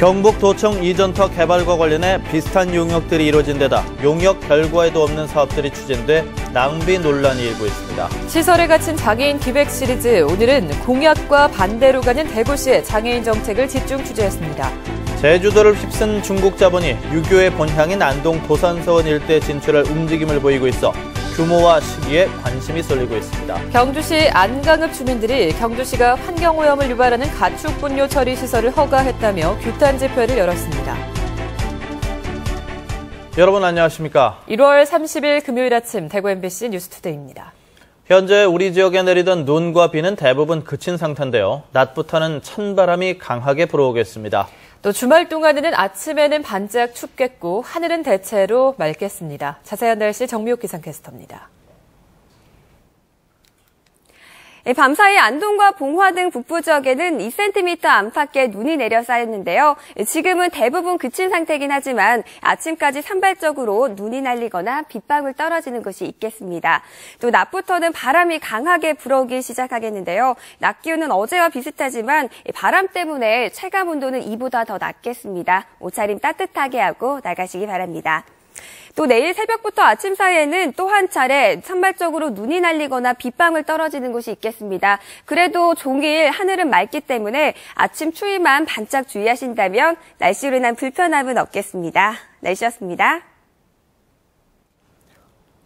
경북도청 이전터 개발과 관련해 비슷한 용역들이 이뤄진 데다 용역 결과에도 없는 사업들이 추진돼 낭비 논란이 일고 있습니다. 시설에 갇힌 장애인 기획 시리즈, 오늘은 공약과 반대로 가는 대구시의 장애인 정책을 집중 취재했습니다. 제주도를 휩쓴 중국 자본이 유교의 본향인 안동 도산서원 일대 진출할 움직임을 보이고 있어 규모와 시기에 관심이 쏠리고 있습니다. 경주시 안강읍 주민들이 경주시가 환경오염을 유발하는 가축분뇨 처리 시설을 허가했다며 규탄 집회를 열었습니다. 여러분 안녕하십니까? 1월 30일 금요일 아침 대구 MBC 뉴스투데이입니다. 현재 우리 지역에 내리던 눈과 비는 대부분 그친 상태인데요. 낮부터는 찬바람이 강하게 불어오겠습니다. 또 주말 동안에는 아침에는 반짝 춥겠고 하늘은 대체로 맑겠습니다. 자세한 날씨 정미옥 기상캐스터입니다. 밤사이 안동과 봉화 등 북부 지역에는 2cm 안팎의 눈이 내려 쌓였는데요. 지금은 대부분 그친 상태이긴 하지만 아침까지 산발적으로 눈이 날리거나 빗방울 떨어지는 곳이 있겠습니다. 또 낮부터는 바람이 강하게 불어오기 시작하겠는데요. 낮 기온은 어제와 비슷하지만 바람 때문에 체감 온도는 이보다 더 낮겠습니다. 옷차림 따뜻하게 하고 나가시기 바랍니다. 또 내일 새벽부터 아침 사이에는 또 한 차례 산발적으로 눈이 날리거나 빗방울 떨어지는 곳이 있겠습니다. 그래도 종일 하늘은 맑기 때문에 아침 추위만 반짝 주의하신다면 날씨로 인한 불편함은 없겠습니다. 날씨였습니다.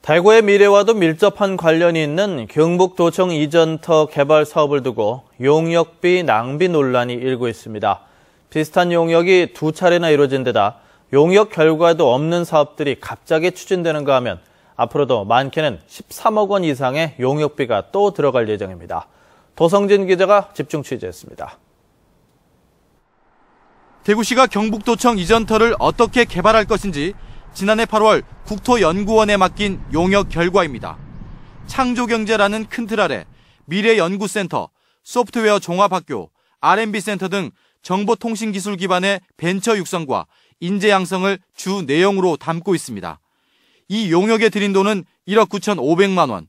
대구의 미래와도 밀접한 관련이 있는 경북도청 이전터 개발 사업을 두고 용역비 낭비 논란이 일고 있습니다. 비슷한 용역이 두 차례나 이루어진 데다 용역 결과도 없는 사업들이 갑자기 추진되는가 하면 앞으로도 많게는 13억 원 이상의 용역비가 또 들어갈 예정입니다. 도성진 기자가 집중 취재했습니다. 대구시가 경북도청 이전터를 어떻게 개발할 것인지 지난해 8월 국토연구원에 맡긴 용역 결과입니다. 창조경제라는 큰 틀 아래 미래연구센터, 소프트웨어 종합학교, R&B센터 등 정보통신기술 기반의 벤처 육성과 인재 양성을 주 내용으로 담고 있습니다. 이 용역에 들인 돈은 1억 9,500만 원.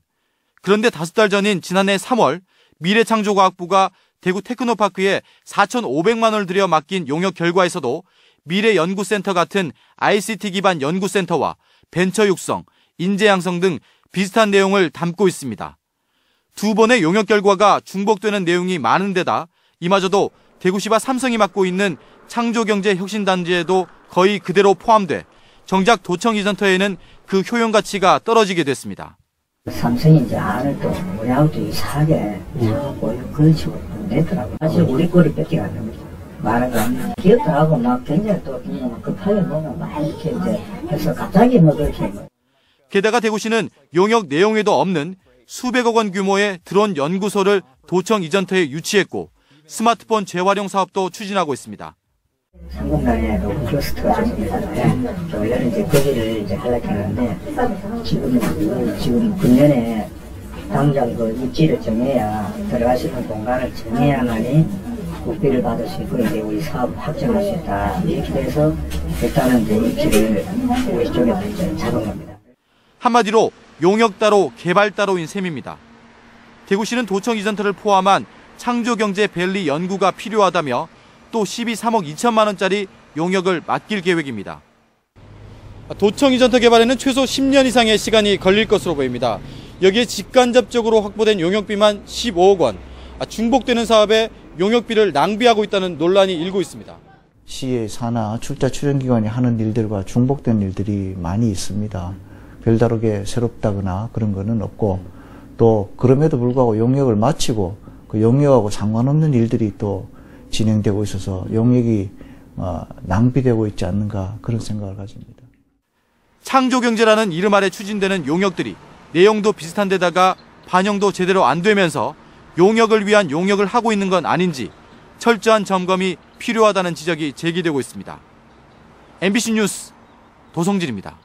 그런데 5달 전인 지난해 3월 미래창조과학부가 대구 테크노파크에 4,500만 원을 들여 맡긴 용역 결과에서도 미래연구센터 같은 ICT 기반 연구센터와 벤처 육성, 인재 양성 등 비슷한 내용을 담고 있습니다. 두 번의 용역 결과가 중복되는 내용이 많은 데다 이마저도 대구시와 삼성이 맡고 있는 창조경제혁신단지에도 거의 그대로 포함돼 정작 도청 이전터에는 그 효용 가치가 떨어지게 됐습니다. 삼성이 이제 안을 또 우리하고도 이상하게 자꾸 그런 식으로 내더라고요. 사실 우리 거를 뺏겨가는 거죠. 말하자면 기업들하고 막 굉장히 또 급하게 뭔가 막 이렇게 이제 해서 갑자기 뭐 그렇게. 게다가 대구시는 용역 내용에도 없는 수백억 원 규모의 드론 연구소를 도청 이전터에 유치했고 스마트폰 재활용 사업도 추진하고 있습니다. 상공단에 로봇 클러스터가 조성됐는데 원래는 이제 거기를 이제 하려고 하는데 지금 금년에 당장 그 입지를 정해야 들어갈 수 있는 공간을 정해야만이 국비를 받을 수 있고 이제 우리 사업 확정할 수 있다. 이렇게 돼서 일단은 이제 입지를 우리 쪽에서 이제 잡은 겁니다. 한마디로 용역 따로 개발 따로인 셈입니다. 대구시는 도청 이전터를 포함한 창조경제 밸리 연구가 필요하다며 또 12~3억 2천만 원짜리 용역을 맡길 계획입니다. 도청 이전터 개발에는 최소 10년 이상의 시간이 걸릴 것으로 보입니다. 여기에 직간접적으로 확보된 용역비만 15억 원, 중복되는 사업에 용역비를 낭비하고 있다는 논란이 일고 있습니다. 시의 산하 출자 출연기관이 하는 일들과 중복된 일들이 많이 있습니다. 별다르게 새롭다거나 그런 거는 없고 또 그럼에도 불구하고 용역을 마치고 그 용역하고 상관없는 일들이 또 진행되고 있어서 용역이 낭비되고 있지 않는가 그런 생각을 가집니다. 창조경제라는 이름 아래 추진되는 용역들이 내용도 비슷한 데다가 반영도 제대로 안 되면서 용역을 위한 용역을 하고 있는 건 아닌지 철저한 점검이 필요하다는 지적이 제기되고 있습니다. MBC 뉴스 도성진입니다.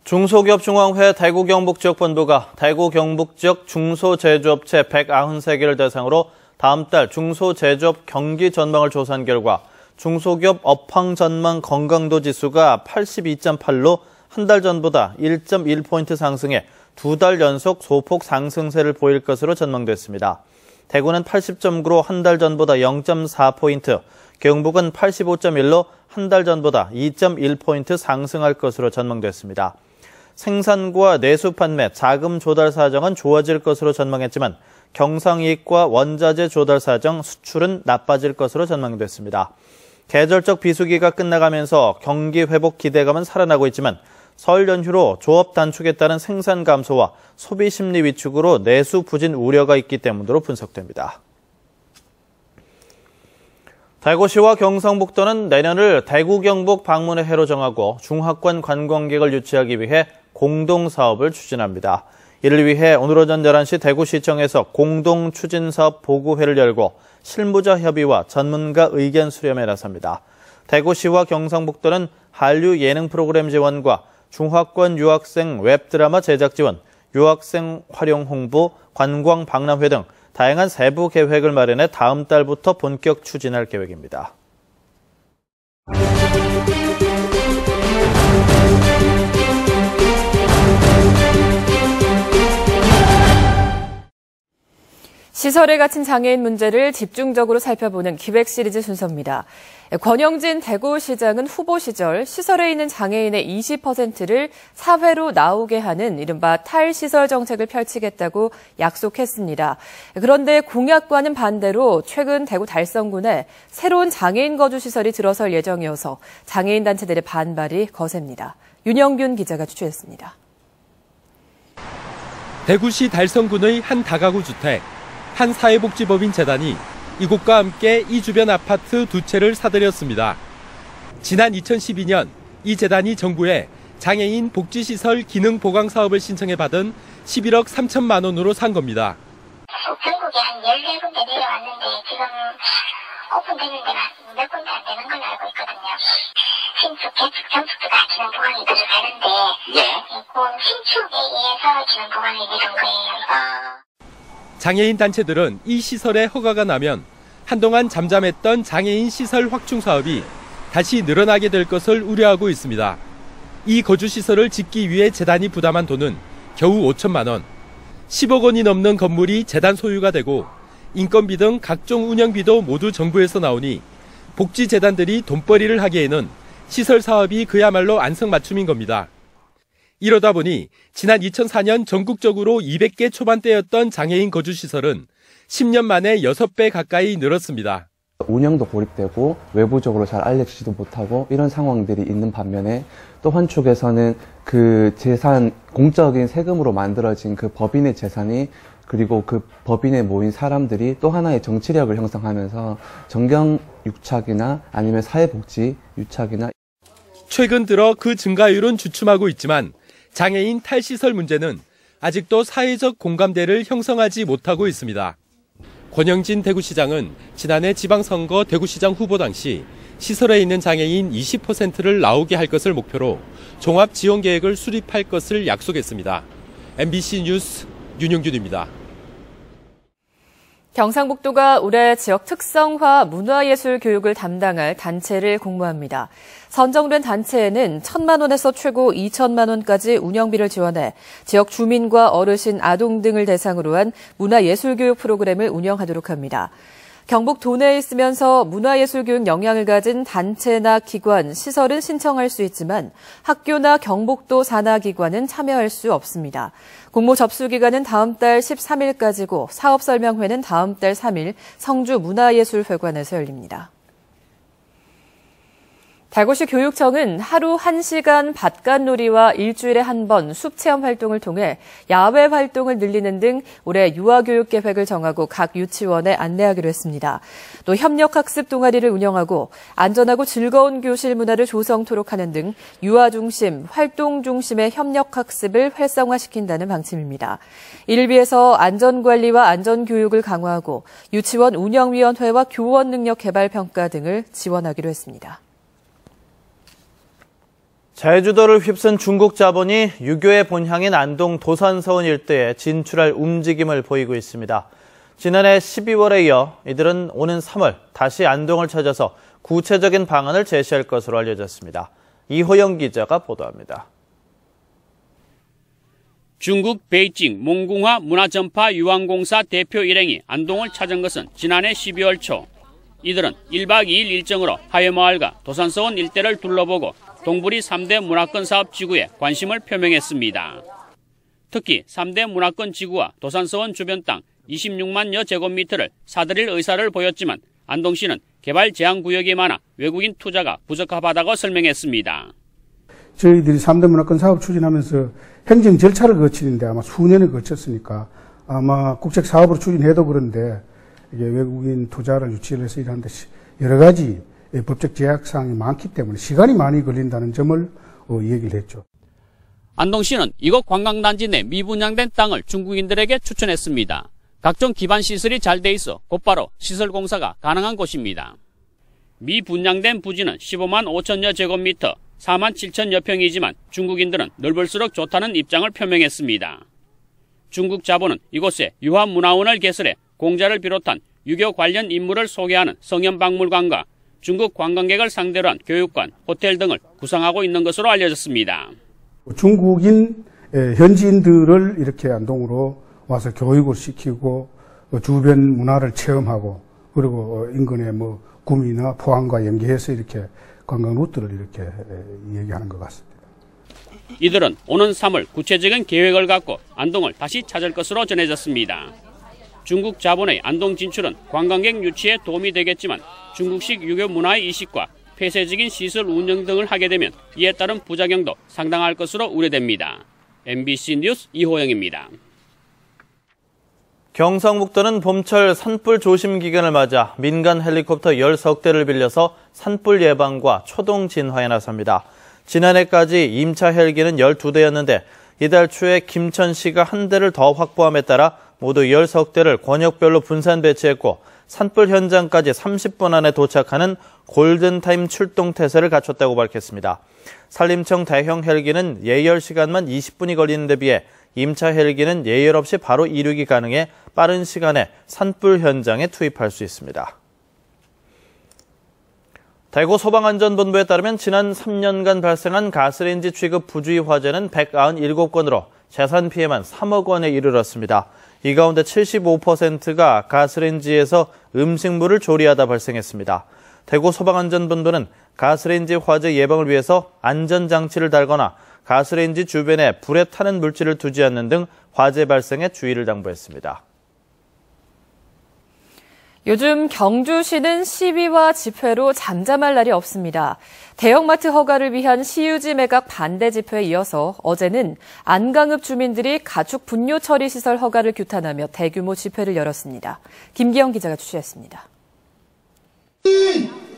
중소기업중앙회 대구 경북지역본부가 대구 경북지역 중소제조업체 193개를 대상으로 다음 달 중소제조업 경기 전망을 조사한 결과 중소기업 업황 전망 건강도 지수가 82.8로 한 달 전보다 1.1포인트 상승해 2달 연속 소폭 상승세를 보일 것으로 전망됐습니다. 대구는 80.9로 한 달 전보다 0.4포인트, 경북은 85.1로 한 달 전보다 2.1포인트 상승할 것으로 전망됐습니다. 생산과 내수 판매, 자금 조달 사정은 좋아질 것으로 전망했지만 경상이익과 원자재 조달 사정, 수출은 나빠질 것으로 전망됐습니다. 계절적 비수기가 끝나가면서 경기 회복 기대감은 살아나고 있지만 설 연휴로 조업 단축에 따른 생산 감소와 소비 심리 위축으로 내수 부진 우려가 있기 때문으로 분석됩니다. 대구시와 경상북도는 내년을 대구 경북 방문의 해로 정하고 중하권 관광객을 유치하기 위해 공동사업을 추진합니다. 이를 위해 오늘 오전 11시 대구시청에서 공동추진사업 보고회를 열고 실무자 협의와 전문가 의견 수렴에 나섭니다. 대구시와 경상북도는 한류 예능 프로그램 지원과 중하권 유학생 웹드라마 제작 지원, 유학생 활용 홍보, 관광 박람회 등 다양한 세부 계획을 마련해 다음 달부터 본격 추진할 계획입니다. 시설에 갇힌 장애인 문제를 집중적으로 살펴보는 기획 시리즈 순서입니다. 권영진 대구시장은 후보 시절 시설에 있는 장애인의 20%를 사회로 나오게 하는 이른바 탈시설 정책을 펼치겠다고 약속했습니다. 그런데 공약과는 반대로 최근 대구 달성군에 새로운 장애인 거주시설이 들어설 예정이어서 장애인 단체들의 반발이 거셉니다. 윤영균 기자가 취재했습니다. 대구시 달성군의 한 다가구 주택. 한 사회복지법인 재단이 이곳과 함께 이 주변 아파트 2채를 사들였습니다. 지난 2012년 이 재단이 정부에 장애인 복지시설 기능 보강 사업을 신청해 받은 11억 3천만 원으로 산 겁니다. 전국에 한 14군데 내려왔는데 지금 오픈되는 데가 몇 군데 안 되는 걸로 알고 있거든요. 신축, 개축, 정축도 다 기능 보강이 들어가는데 그 신축에 의해서 기능 보강이 되는 거예요. 장애인 단체들은 이 시설에 허가가 나면 한동안 잠잠했던 장애인 시설 확충 사업이 다시 늘어나게 될 것을 우려하고 있습니다. 이 거주시설을 짓기 위해 재단이 부담한 돈은 겨우 5천만 원. 10억 원이 넘는 건물이 재단 소유가 되고 인건비 등 각종 운영비도 모두 정부에서 나오니 복지재단들이 돈벌이를 하기에는 시설 사업이 그야말로 안성맞춤인 겁니다. 이러다 보니 지난 2004년 전국적으로 200개 초반대였던 장애인 거주시설은 10년 만에 6배 가까이 늘었습니다. 운영도 고립되고 외부적으로 잘 알려지지도 못하고 이런 상황들이 있는 반면에 또 한쪽에서는 그 재산, 공적인 세금으로 만들어진 그 법인의 재산이 그리고 그 법인에 모인 사람들이 또 하나의 정치력을 형성하면서 정경 유착이나 아니면 사회복지 유착이나 최근 들어 그 증가율은 주춤하고 있지만 장애인 탈시설 문제는 아직도 사회적 공감대를 형성하지 못하고 있습니다. 권영진 대구시장은 지난해 지방선거 대구시장 후보 당시 시설에 있는 장애인 20%를 나오게 할 것을 목표로 종합지원계획을 수립할 것을 약속했습니다. MBC 뉴스 윤영균입니다. 경상북도가 올해 지역 특성화 문화예술 교육을 담당할 단체를 공모합니다. 선정된 단체에는 1,000만 원에서 최고 2천만 원까지 운영비를 지원해 지역 주민과 어르신, 아동 등을 대상으로 한 문화예술 교육 프로그램을 운영하도록 합니다. 경북 도내에 있으면서 문화예술 교육 역량을 가진 단체나 기관, 시설은 신청할 수 있지만 학교나 경북도 산하기관은 참여할 수 없습니다. 공모 접수 기간은 다음 달 13일까지고 사업 설명회는 다음 달 3일 성주문화예술회관에서 열립니다. 대구시 교육청은 하루 1시간 밭간놀이와 일주일에 한 번 숲체험 활동을 통해 야외 활동을 늘리는 등 올해 유아교육 계획을 정하고 각 유치원에 안내하기로 했습니다. 또 협력학습 동아리를 운영하고 안전하고 즐거운 교실 문화를 조성토록 하는 등 유아 중심, 활동 중심의 협력학습을 활성화시킨다는 방침입니다. 이를 위해서 안전관리와 안전교육을 강화하고 유치원 운영위원회와 교원 능력 개발 평가 등을 지원하기로 했습니다. 제주도를 휩쓴 중국 자본이 유교의 본향인 안동 도산서원 일대에 진출할 움직임을 보이고 있습니다. 지난해 12월에 이어 이들은 오는 3월 다시 안동을 찾아서 구체적인 방안을 제시할 것으로 알려졌습니다. 이호영 기자가 보도합니다. 중국 베이징 몽궁화 문화전파 유황공사 대표 일행이 안동을 찾은 것은 지난해 12월 초. 이들은 1박 2일 일정으로 하회마을과 도산서원 일대를 둘러보고 동부리 3대 문화권 사업 지구에 관심을 표명했습니다. 특히 3대 문화권 지구와 도산서원 주변 땅 26만여 제곱미터를 사들일 의사를 보였지만 안동시는 개발 제한 구역이 많아 외국인 투자가 부적합하다고 설명했습니다. 저희들이 3대 문화권 사업 추진하면서 행정 절차를 거치는데 아마 수년을 거쳤으니까 아마 국책 사업으로 추진해도 그런데 이게 외국인 투자를 유치를 해서 일하는데 여러 가지 법적 제약사항이 많기 때문에 시간이 많이 걸린다는 점을 얘기를 했죠. 안동시는 이곳 관광단지 내 미분양된 땅을 중국인들에게 추천했습니다. 각종 기반 시설이 잘 돼 있어 곧바로 시설 공사가 가능한 곳입니다. 미분양된 부지는 15만 5천여 제곱미터, 4만 7천여 평이지만 중국인들은 넓을수록 좋다는 입장을 표명했습니다. 중국 자본은 이곳에 유화문화원을 개설해 공자를 비롯한 유교 관련 인물을 소개하는 성현박물관과 중국 관광객을 상대로 한 교육관, 호텔 등을 구상하고 있는 것으로 알려졌습니다. 중국인 현지인들을 이렇게 안동으로 와서 교육을 시키고 주변 문화를 체험하고 그리고 인근의 구미나 포항과 연계해서 이렇게 관광 루트를 이렇게 얘기하는 것 같습니다. 이들은 오는 3월 구체적인 계획을 갖고 안동을 다시 찾을 것으로 전해졌습니다. 중국 자본의 안동 진출은 관광객 유치에 도움이 되겠지만 중국식 유교 문화의 이식과 폐쇄적인 시설 운영 등을 하게 되면 이에 따른 부작용도 상당할 것으로 우려됩니다. MBC 뉴스 이호영입니다. 경상북도는 봄철 산불 조심 기간을 맞아 민간 헬리콥터 10석대를 빌려서 산불 예방과 초동 진화에 나섭니다. 지난해까지 임차 헬기는 12대였는데 이달 초에 김천시가 한 대를 더 확보함에 따라 모두 10석대를 권역별로 분산 배치했고 산불 현장까지 30분 안에 도착하는 골든타임 출동 태세를 갖췄다고 밝혔습니다. 산림청 대형 헬기는 예열 시간만 20분이 걸리는 데 비해 임차 헬기는 예열 없이 바로 이륙이 가능해 빠른 시간에 산불 현장에 투입할 수 있습니다. 대구 소방안전본부에 따르면 지난 3년간 발생한 가스레인지 취급 부주의 화재는 197건으로 재산 피해만 3억 원에 이르렀습니다. 이 가운데 75%가 가스레인지에서 음식물을 조리하다 발생했습니다. 대구 소방안전본부는 가스레인지 화재 예방을 위해서 안전장치를 달거나 가스레인지 주변에 불에 타는 물질을 두지 않는 등 화재 발생에 주의를 당부했습니다. 요즘 경주시는 시위와 집회로 잠잠할 날이 없습니다. 대형마트 허가를 위한 시유지 매각 반대 집회에 이어서 어제는 안강읍 주민들이 가축 분뇨 처리 시설 허가를 규탄하며 대규모 집회를 열었습니다. 김기영 기자가 취재했습니다.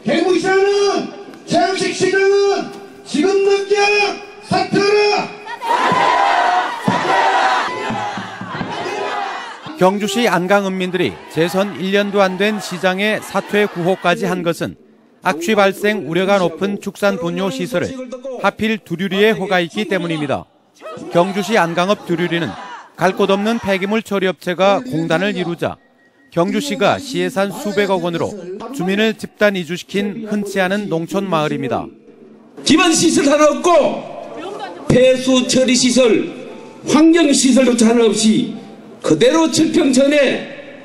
대구시장은 최양식 시장은 지금 늦게 사퇴하라! 경주시 안강읍민들이 재선 1년도 안 된 시장의 사퇴 구호까지 한 것은 악취 발생 우려가 높은 축산 분뇨 시설을 하필 두류리에 허가했기 때문입니다. 경주시 안강읍 두류리는 갈 곳 없는 폐기물 처리업체가 공단을 이루자 경주시가 시예산 수백억 원으로 주민을 집단 이주시킨 흔치 않은 농촌 마을입니다. 기반 시설 하나 없고 폐수 처리 시설, 환경 시설조차 하나 없이 그대로 철평전에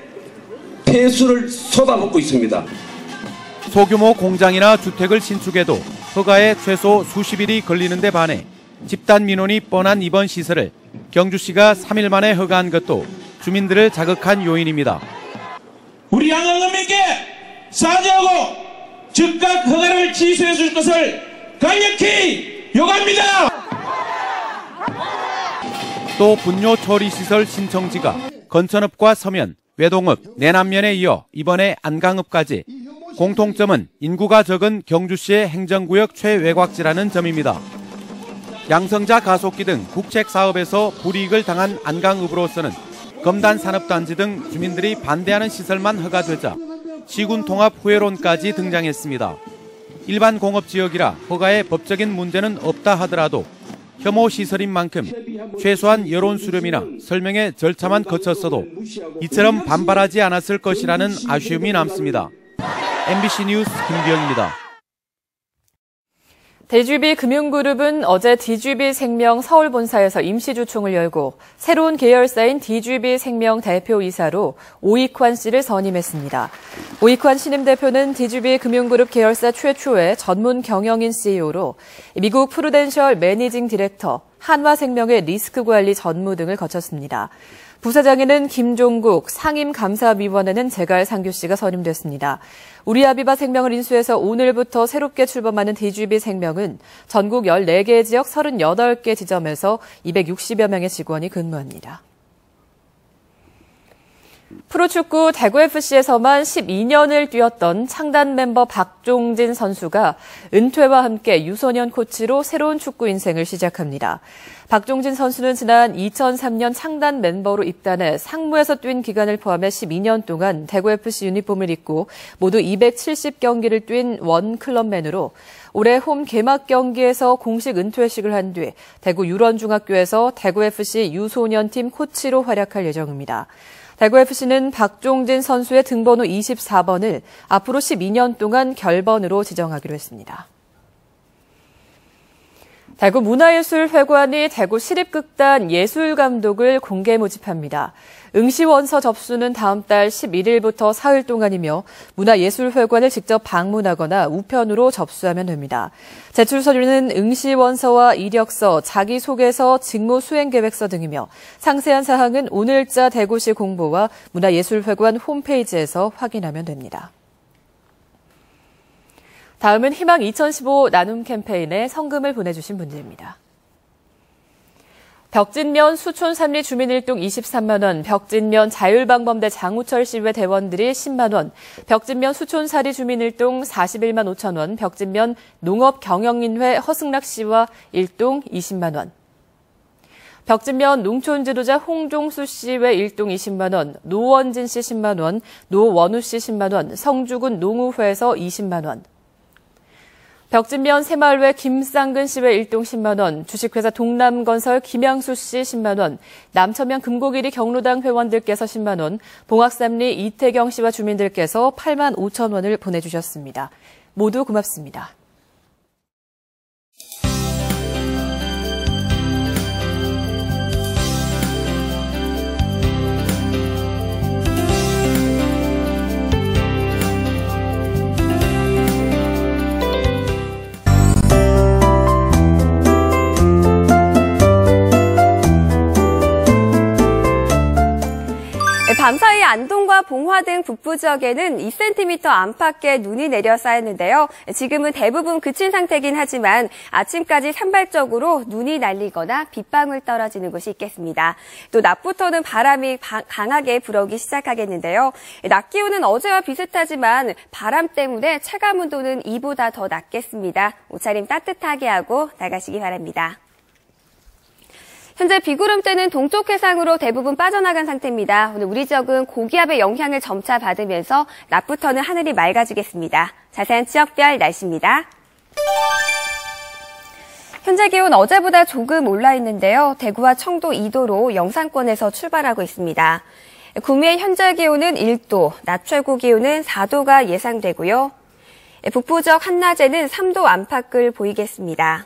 폐수를 쏟아붓고 있습니다. 소규모 공장이나 주택을 신축해도 허가에 최소 수십일이 걸리는 데 반해 집단 민원이 뻔한 이번 시설을 경주시가 3일 만에 허가한 것도 주민들을 자극한 요인입니다. 우리 안강읍민께 사죄하고 즉각 허가를 취소해 줄 것을 강력히 요구합니다. 또 분뇨 처리 시설 신청지가 건천읍과 서면, 외동읍, 내남면에 이어 이번에 안강읍까지 공통점은 인구가 적은 경주시의 행정구역 최외곽지라는 점입니다. 양성자 가속기 등 국책 사업에서 불이익을 당한 안강읍으로서는 검단 산업단지 등 주민들이 반대하는 시설만 허가되자 시군 통합 후회론까지 등장했습니다. 일반 공업지역이라 허가에 법적인 문제는 없다 하더라도 혐오 시설인 만큼 최소한 여론 수렴이나 설명의 절차만 거쳤어도 이처럼 반발하지 않았을 것이라는 아쉬움이 남습니다. MBC 뉴스 김기영입니다. DGB 금융그룹은 어제 DGB 생명 서울본사에서 임시주총을 열고 새로운 계열사인 DGB 생명 대표이사로 오익환 씨를 선임했습니다. 오익환 신임 대표는 DGB 금융그룹 계열사 최초의 전문 경영인 CEO로 미국 프루덴셜 매니징 디렉터, 한화생명의 리스크관리 전무 등을 거쳤습니다. 부사장에는 김종국, 상임감사위원회는 제갈상규 씨가 선임됐습니다. 우리아비바 생명을 인수해서 오늘부터 새롭게 출범하는 DGB 생명은 전국 14개 지역 38개 지점에서 260여 명의 직원이 근무합니다. 프로축구 대구FC에서만 12년을 뛰었던 창단 멤버 박종진 선수가 은퇴와 함께 유소년 코치로 새로운 축구 인생을 시작합니다. 박종진 선수는 지난 2003년 창단 멤버로 입단해 상무에서 뛴 기간을 포함해 12년 동안 대구FC 유니폼을 입고 모두 270경기를 뛴 원클럽맨으로 올해 홈 개막 경기에서 공식 은퇴식을 한 뒤 대구 유런중학교에서 대구FC 유소년팀 코치로 활약할 예정입니다. 대구FC는 박종진 선수의 등번호 24번을 앞으로 12년 동안 결번으로 지정하기로 했습니다. 대구문화예술회관이 대구시립극단 예술감독을 공개 모집합니다. 응시원서 접수는 다음 달 11일부터 사흘 동안이며 문화예술회관을 직접 방문하거나 우편으로 접수하면 됩니다. 제출 서류는 응시원서와 이력서, 자기소개서, 직무수행계획서 등이며 상세한 사항은 오늘자 대구시 공보와 문화예술회관 홈페이지에서 확인하면 됩니다. 다음은 희망 2015 나눔 캠페인에 성금을 보내주신 분들입니다. 벽진면 수촌삼리 주민일동 23만 원, 벽진면 자율방범대 장우철 시외 대원들이 10만 원, 벽진면 수촌사리 주민일동 41만 5천 원, 벽진면 농업경영인회 허승락 씨와 일동 20만 원, 벽진면 농촌지도자 홍종수 씨외 일동 20만 원, 노원진 씨 10만 원, 노원우 씨 10만 원, 성주군 농우회에서 20만 원, 벽진면 새마을회 김쌍근 씨외 일동 10만 원, 주식회사 동남건설 김양수 씨 10만 원, 남천면 금고길이 경로당 회원들께서 10만 원, 봉학삼리 이태경 씨와 주민들께서 8만 5천 원을 보내주셨습니다. 모두 고맙습니다. 밤사이 안동과 봉화 등 북부 지역에는 2cm 안팎의 눈이 내려 쌓였는데요. 지금은 대부분 그친 상태긴 하지만 아침까지 산발적으로 눈이 날리거나 빗방울 떨어지는 곳이 있겠습니다. 또 낮부터는 바람이 강하게 불어오기 시작하겠는데요. 낮 기온은 어제와 비슷하지만 바람 때문에 체감 온도는 이보다 더 낮겠습니다. 옷차림 따뜻하게 하고 나가시기 바랍니다. 현재 비구름대는 동쪽 해상으로 대부분 빠져나간 상태입니다. 오늘 우리 지역은 고기압의 영향을 점차 받으면서 낮부터는 하늘이 맑아지겠습니다. 자세한 지역별 날씨입니다. 현재 기온 어제보다 조금 올라 있는데요. 대구와 청도 2도로 영상권에서 출발하고 있습니다. 구미의 현재 기온은 1도, 낮 최고 기온은 4도가 예상되고요. 북부 지역 한낮에는 3도 안팎을 보이겠습니다.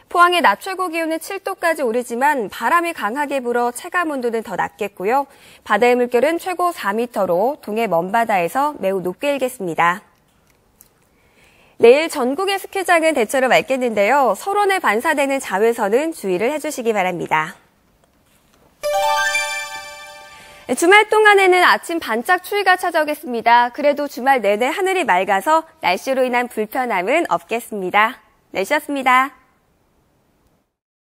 포항의 낮 최고 기온은 7도까지 오르지만 바람이 강하게 불어 체감 온도는 더 낮겠고요. 바다의 물결은 최고 4m로 동해 먼바다에서 매우 높게 일겠습니다. 내일 전국의 스키장은 대체로 맑겠는데요. 설원에 반사되는 자외선은 주의를 해주시기 바랍니다. 주말 동안에는 아침 반짝 추위가 찾아오겠습니다. 그래도 주말 내내 하늘이 맑아서 날씨로 인한 불편함은 없겠습니다. 날씨였습니다.